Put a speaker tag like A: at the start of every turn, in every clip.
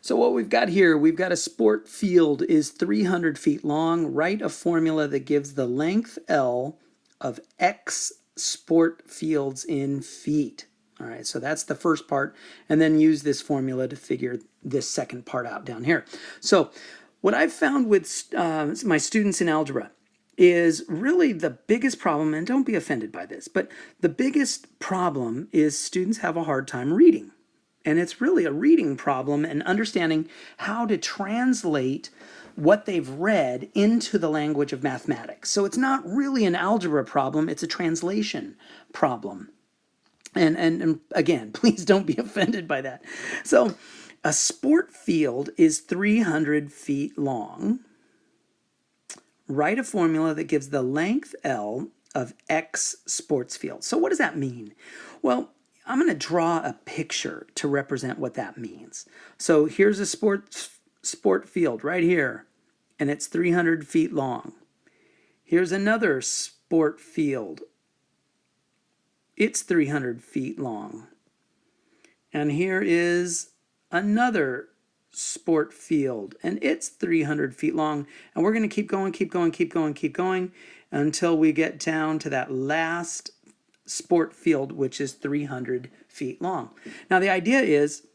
A: So what we've got here, we've got a sport field is 300 feet long. Write a formula that gives the length L of X sport fields in feet. All right, so that's the first part, and then use this formula to figure this second part out down here. So what I've found with my students in algebra is really the biggest problem, and don't be offended by this, but the biggest problem is students have a hard time reading. And it's really a reading problem and understanding how to translate what they've read into the language of mathematics. So it's not really an algebra problem, it's a translation problem. And again, please don't be offended by that. So a sport field is 300 feet long. Write a formula that gives the length L of X sports field. So what does that mean? Well, I'm going to draw a picture to represent what that means. So here's a sport field right here, and it's 300 feet long. Here's another sport field. It's 300 feet long. And here is another sport field, and it's 300 feet long. And we're going to keep going, keep going, keep going, keep going until we get down to that last sport field, which is 300 feet long. Now the idea is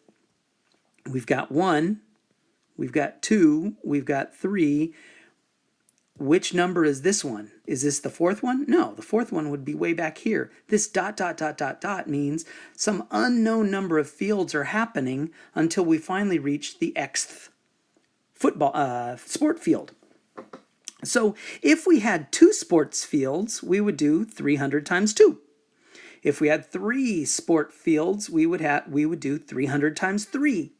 A: we've got 1, we've got 2, we've got 3. Which number is this one? Is this the fourth one? No, the fourth one would be way back here. This dot, dot, dot, dot, dot means some unknown number of fields are happening until we finally reach the Xth sport field. So if we had 2 sports fields, we would do 300 times 2. If we had 3 sport fields, we would do 300 times 3.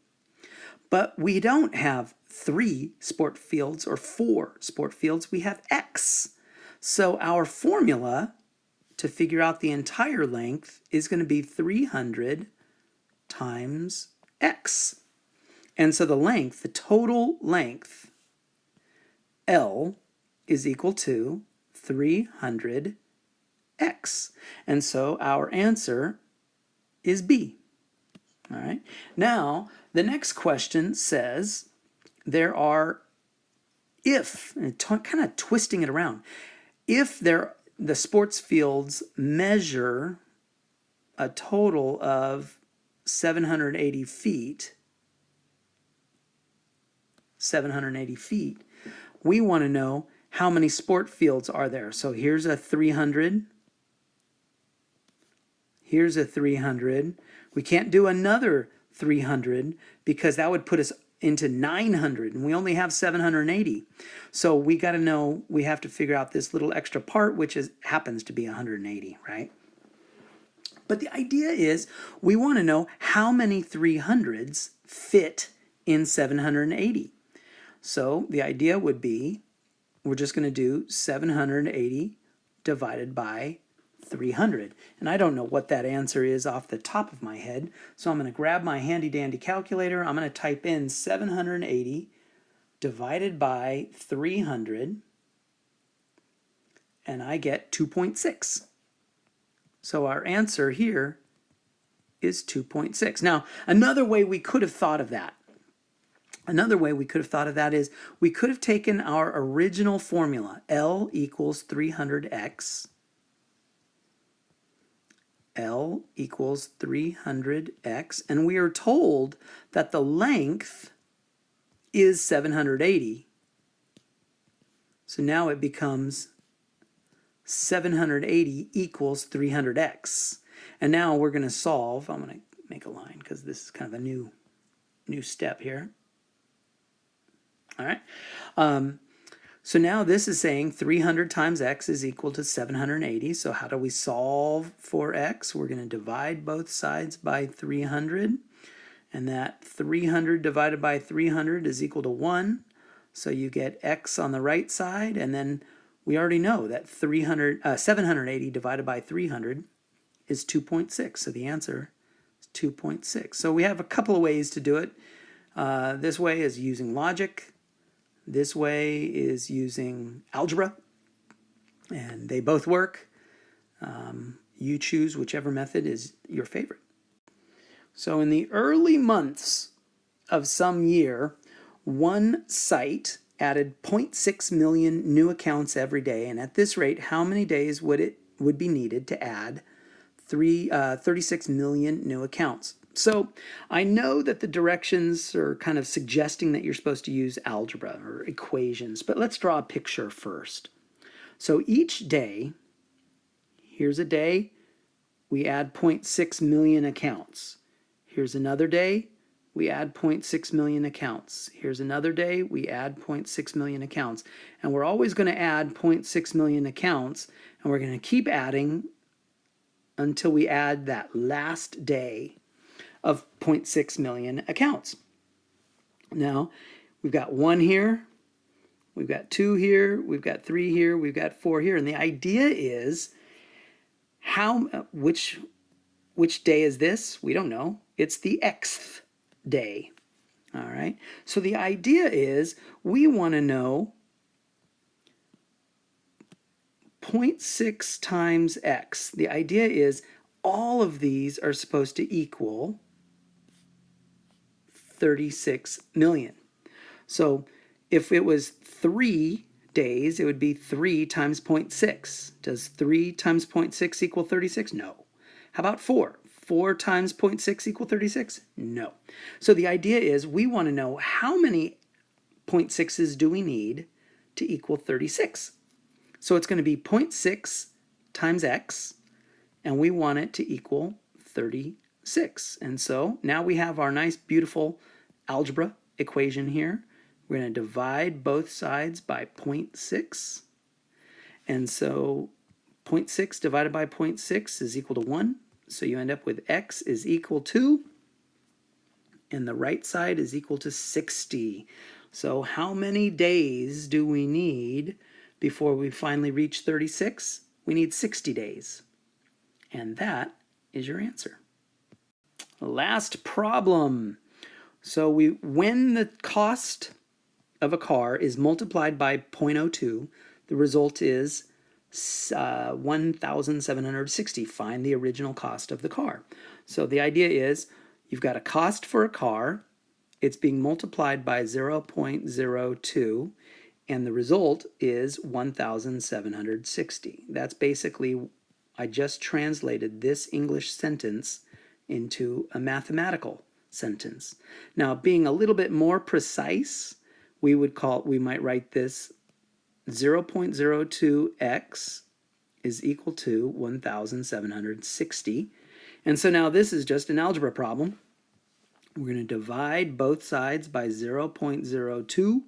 A: But we don't have 3 sport fields or 4 sport fields. We have X. So our formula to figure out the entire length is going to be 300 times X. And so the length, the total length, L, is equal to 300 X. And so our answer is B. All right. Now, the next question says there are, if, and kind of twisting it around, if the sports fields measure a total of 780 feet, we want to know how many sport fields are there. So here's a 300. Here's a 300. We can't do another 300 because that would put us into 900, and we only have 780. So we got to know, we have to figure out this little extra part, which happens to be 180, right? But the idea is we want to know how many 300s fit in 780. So the idea would be we're just going to do 780 divided by 300. And I don't know what that answer is off the top of my head. So I'm going to grab my handy dandy calculator. I'm going to type in 780 divided by 300. And I get 2.6. So our answer here is 2.6. Now, another way we could have thought of that. Is we could have taken our original formula, L equals 300x. L equals 300x, and we are told that the length is 780. So now it becomes 780 equals 300x. And now we're going to solve. I'm going to make a line because this is kind of a new step here. All right. So now this is saying 300 times x is equal to 780. So how do we solve for x? We're going to divide both sides by 300. And that 300 divided by 300 is equal to 1. So you get x on the right side. And then we already know that 780 divided by 300 is 2.6. So the answer is 2.6. So we have a couple of ways to do it. This way is using logic. This way is using algebra, and they both work. You choose whichever method is your favorite. So in the early months of some year, one site added 0.6 million new accounts every day, and at this rate, how many days would be needed to add 36 million new accounts? So I know that the directions are kind of suggesting that you're supposed to use algebra or equations, but let's draw a picture first. So each day, here's a day, we add 0.6 million accounts. Here's another day, we add 0.6 million accounts. Here's another day, we add 0.6 million accounts. And we're always going to add 0.6 million accounts, and we're going to keep adding until we add that last day of 0.6 million accounts. Now, we've got 1 here, we've got 2 here, we've got 3 here, we've got 4 here. And the idea is, which day is this? We don't know. It's the xth day. All right. So the idea is we want to know 0.6 times x. The idea is all of these are supposed to equal 36 million. So if it was 3 days, it would be 3 times 0.6. Does 3 times 0.6 equal 36? No. How about 4? 4 times 0.6 equal 36? No. So the idea is we want to know how many 0.6s do we need to equal 36. So it's going to be 0.6 times x, and we want it to equal 36. And so now we have our nice, beautiful algebra equation here. We're going to divide both sides by 0.6. And so 0.6 divided by 0.6 is equal to 1. So you end up with x is equal to, and the right side is equal to 60. So how many days do we need before we finally reach 36? We need 60 days. And that is your answer. Last problem. So when the cost of a car is multiplied by 0.02, the result is 1,760. Find the original cost of the car. So the idea is you've got a cost for a car, it's being multiplied by 0.02, and the result is 1,760. That's basically, I just translated this English sentence into a mathematical sentence. Now, being a little bit more precise, we might write this 0.02x is equal to 1,760. And so now this is just an algebra problem. We're going to divide both sides by 0.02.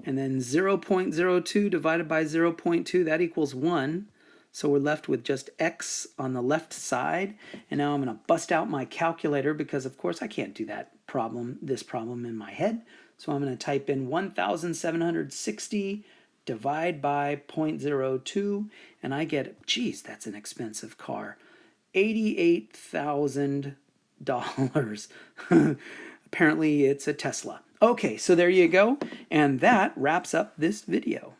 A: And then 0.02 divided by 0.2, that equals 1. So we're left with just x on the left side. And now I'm going to bust out my calculator because, of course, I can't do this problem in my head. So I'm going to type in 1,760 divide by 0.02, and I get, geez, that's an expensive car, $88,000. Apparently it's a Tesla. Okay, so there you go, and that wraps up this video.